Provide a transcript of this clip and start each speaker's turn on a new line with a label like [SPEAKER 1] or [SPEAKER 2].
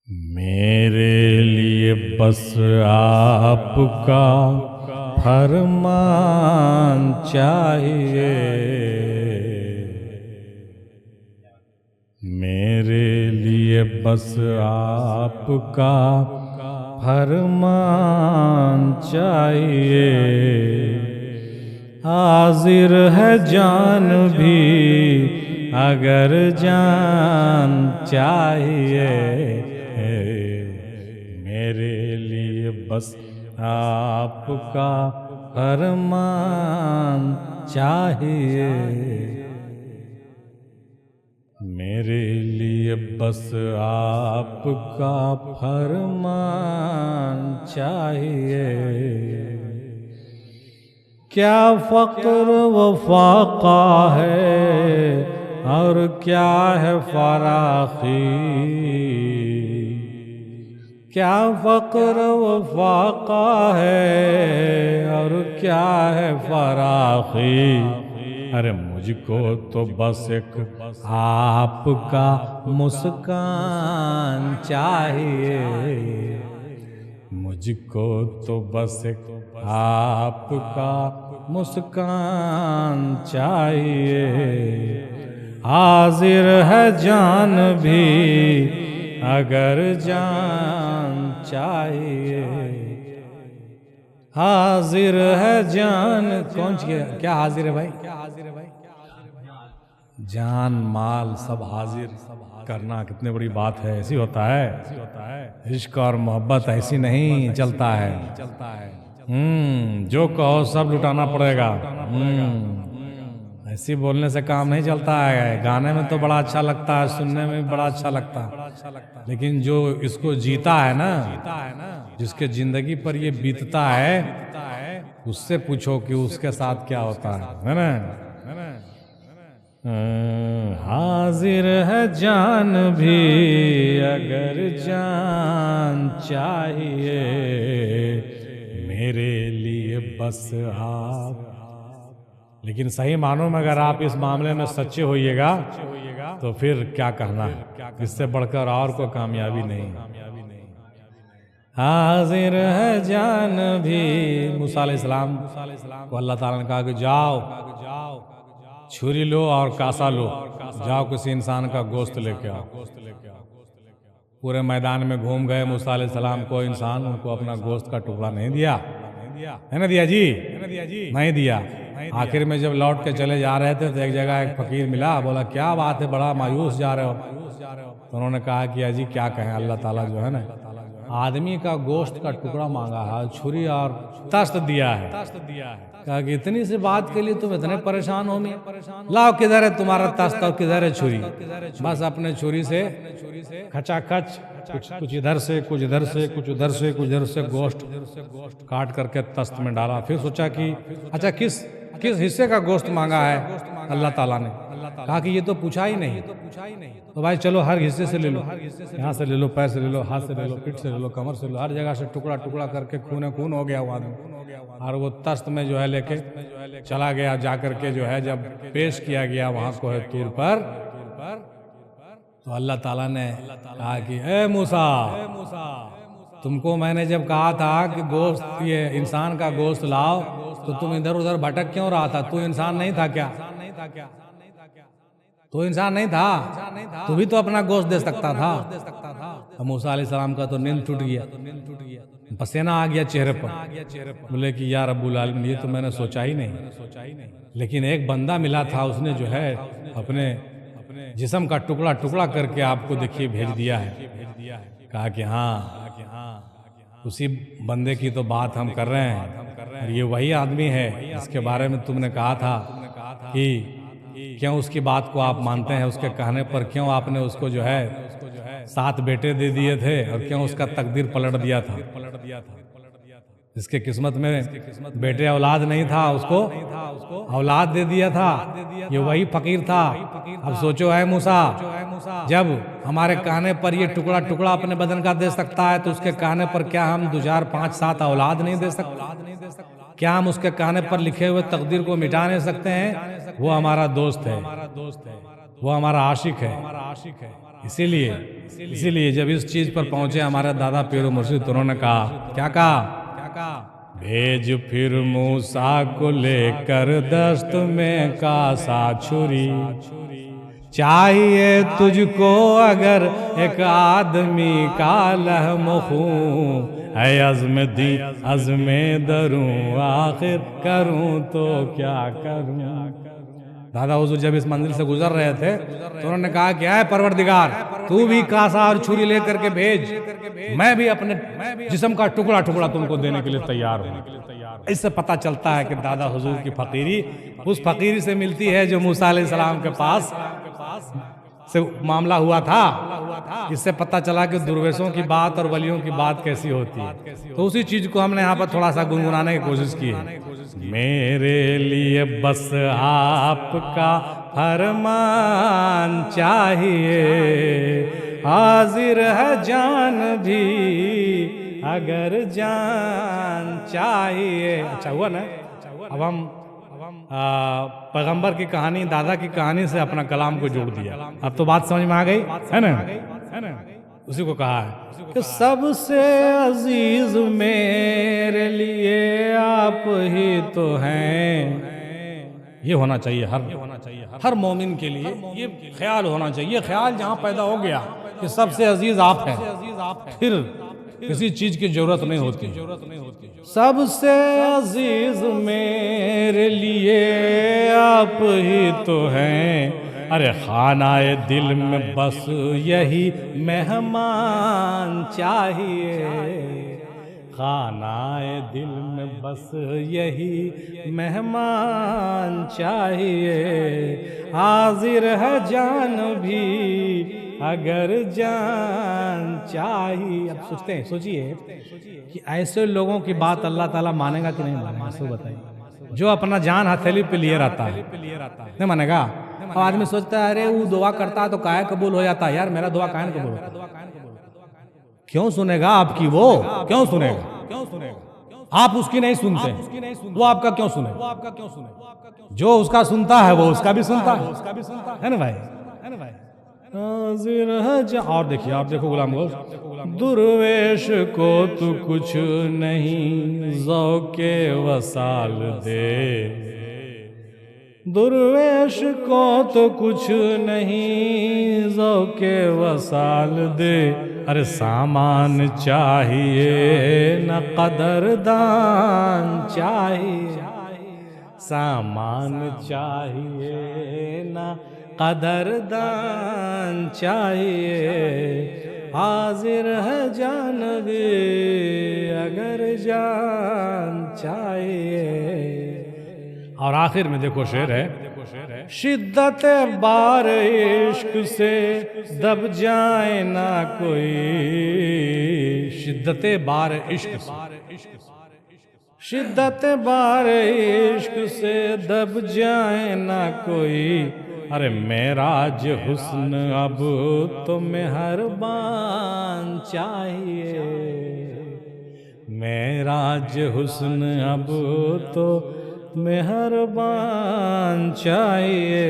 [SPEAKER 1] मेरे लिए बस आपका फरमान चाहिए। मेरे लिए बस आपका फरमान चाहिए। हाजिर है जान भी अगर जान चाहिए। मेरे लिए बस आपका फरमान चाहिए। मेरे लिए बस आपका फरमान चाहिए। क्या फ़क्र व फाका है और क्या है फराखी। क्या फ़क्र व फाका है और क्या है फराखी। अरे मुझको तो बस एक आपका मुस्कान चाहिए। मुझको तो बस एक आपका मुस्कान चाहिए। हाजिर है जान भी अगर जान चाहिए। हाजिर है जान कौन क्या हाजिर है भाई? क्या हाजिर है भाई? जान माल सब हाजिर करना कितनी बड़ी बात है। ऐसी होता है इश्क और मोहब्बत, ऐसी नहीं चलता है। जो कहो सब लुटाना पड़ेगा। ऐसी बोलने से काम नहीं चलता है। गाने में तो बड़ा अच्छा लगता है, सुनने में भी बड़ा अच्छा लगता है, लेकिन जो इसको जीता है ना, जिसके जिंदगी पर ये बीतता है, उससे पूछो कि उसके साथ क्या होता है ना। हाजिर है जान भी अगर जान चाहिए। मेरे लिए बस आप। लेकिन सही मानो में अगर आप इस मामले में सच्चे होइएगा तो फिर क्या कहना है, इससे बढ़कर और कोई कामयाबी नहीं। हाजिर है जान भी। मूसा अलैहिस्सलाम को अल्लाह ताला ने कहा कि जाओ छुरी लो और कासा लो, जाओ किसी इंसान का गोश्त लेके आओ। पूरे मैदान में घूम गए मूसा अलैहिस्सलाम को इंसान, उनको अपना गोश्त का टुकड़ा नहीं दिया। है ना दिया जी? नहीं दिया। आखिर में जब लौट के चले जा रहे थे तो एक जगह एक फकीर मिला, बोला क्या बात है, बड़ा मायूस जा रहे हो। तो उन्होंने कहा कि अजी क्या कहें, अल्लाह ताला जो है ना आदमी का गोश्त का टुकड़ा मांगा है, छुरी और तस्त दिया है। कहा कि इतनी सी बात के लिए तुम इतने परेशान हो मियां, लाओ किधर है तुम्हारा तस्त और किधर है छुरी। बस अपने छुरी से खचाखच कुछ इधर से कुछ इधर से कुछ उधर से कुछ इधर से गोश्त काट करके तस्त में डाला। फिर सोचा कि अच्छा किस हिस्से का गोश्त मांगा है अल्लाह ताला ने। कहा कि ये तो पूछा ही नहीं। तो भाई चलो हर हिस्से से ले लो, यहाँ से ले लो, पैर से ले लो, हाथ से ले लो, पीठ से ले लो, कमर से ले लो, हर जगह से टुकड़ा टुकड़ा करके खून हो गया वो आदमी। और वो तस्त में जो है लेके चला गया। जाकर के जो है जब पेश किया गया वहां को है तूर पर, तो अल्लाह ताला ने कहा कि ए मूसा, तुमको मैंने जब कहा था कि गोश्त ये इंसान का गोश्त लाओ तो तुम इधर उधर भटक क्यों रहा था? तू इंसान नहीं था क्या? तो इंसान नहीं था, तू भी तो अपना गोश्त दे सकता था। तो मूसा अलैहिस्सलाम का तो नींद टूट गया, पसीना आ गया चेहरे पर। बोले कि या रब्बुल आलमीन, ये तो मैंने सोचा ही नहीं। लेकिन एक बंदा मिला था, उसने जो है अपने जिस्म का टुकड़ा टुकड़ा करके आपको देखिए भेज दिया है। कहा कि हाँ, उसी बंदे की तो बात हम कर रहे हैं और ये वही आदमी है जिसके बारे में तुमने कहा था कि क्यों उसकी बात को आप मानते हैं, उसके कहने पर क्यों आपने उसको जो है 7 बेटे दे दिए थे और क्यों उसका तकदीर पलट दिया था। जिसके किस्मत में बेटे औलाद नहीं था उसको औलाद दे दिया था। ये वही फकीर था। अब सोचो है मूसा, जब हमारे कहने पर ये टुकड़ा टुकड़ा अपने बदन का दे सकता है तो उसके कहने पर क्या हम 2 4 5 7 औलाद नहीं दे सकते? क्या हम उसके कहने पर लिखे हुए तकदीर को मिटा नहीं सकते हैं? वो हमारा दोस्त है, वो हमारा आशिक है। इसीलिए जब इस चीज पर पहुंचे हमारे दादा पीर मुर्शिद, तो उन्होंने कहा, क्या कहा? भेज फिर मूसा को लेकर दस्त में कासा छुरी, चाहिए तुझको अगर एक आदमी का लहम खून, है अज़्मे दरूं आखिर करूं तो क्या करूं। दादा हुजूर जब इस मंजिल से गुजर रहे थे तो उन्होंने कहा, क्या है परवरदिगार, तू भी कासा और छुरी लेकर के भेज, मैं भी अपने जिस्म का टुकड़ा टुकड़ा तुमको देने के लिए तैयार हूं। इससे पता चलता है कि दादा हुजूर की फकीरी उस फकीरी से मिलती है जो मूसा अलैहिस्सलाम के पास से मामला हुआ था। इससे पता चला कि दुर्वेशों की बात और वलियों की बात कैसी होती है। तो उसी चीज को हमने यहाँ पर थोड़ा सा गुनगुनाने की कोशिश की है। मेरे लिए बस आपका फरमान चाहिए, हाजिर है जान भी अगर जान चाहिए। अच्छा हुआ ना, अब हम पैगंबर की कहानी, दादा की कहानी से अपना कलाम को जोड़ दिया। अब तो बात समझ में आ गई है ना। उसी को कहा है कि सबसे अजीज मेरे लिए आप ही तो हैं। ये होना चाहिए हर मोमिन के लिए, ये ख्याल होना चाहिए। ख्याल जहाँ पैदा हो गया कि सबसे अजीज आप हैं, फिर किसी चीज की जरूरत नहीं होती। सबसे अजीज मेरे लिए आप ही तो हैं, अरे खानाए दिल में बस यही मेहमान चाहिए, खानाए दिल में बस यही मेहमान चाहिए, हाजिर है जान भी अगर जान चाहिए। अब सोचते हैं, सोचिए कि ऐसे लोगों की बात अल्लाह ताला मानेगा कि नहीं मानेगा? सो बताइए। जो अपना जान हथेली पे लिए रहता है, नहीं मानेगा। अब आदमी सोचता है अरे वो दुआ करता है तो काहे कबूल हो जाता है, यार मेरा दुआ काहे कबूल होता? क्यों सुनेगा आपकी? वो क्यों सुनेगा? आप उसकी नहीं सुनते, वो आपका क्यों सुने? जो उसका सुनता है वो उसका भी सुनता है ना भाई। और देखिए, आप देखो गुलाम गौस, दुर्वेश को तू कुछ नहीं ज़ौक़े वसाल दे, दुर्वेश को तो कुछ नहीं ज़ौक़े वसाल दे, अरे सामान चाहिए न कदरदान चाहिए, सामान चाहिए न कदरदान चाहिए, हाजिर है जान भी अगर जान चाहिए। और आखिर में देखो शेर है, शिद्दत बार इश्क से दब जाए ना कोई, शिद्दत बार इश्क से, शिद्दत बार इश्क से दब जाए ना कोई, अरे मेराज हुस्न अब तो मेहरबान चाहिए, मेराज हुस्न अब तो मेहरबान चाहिए।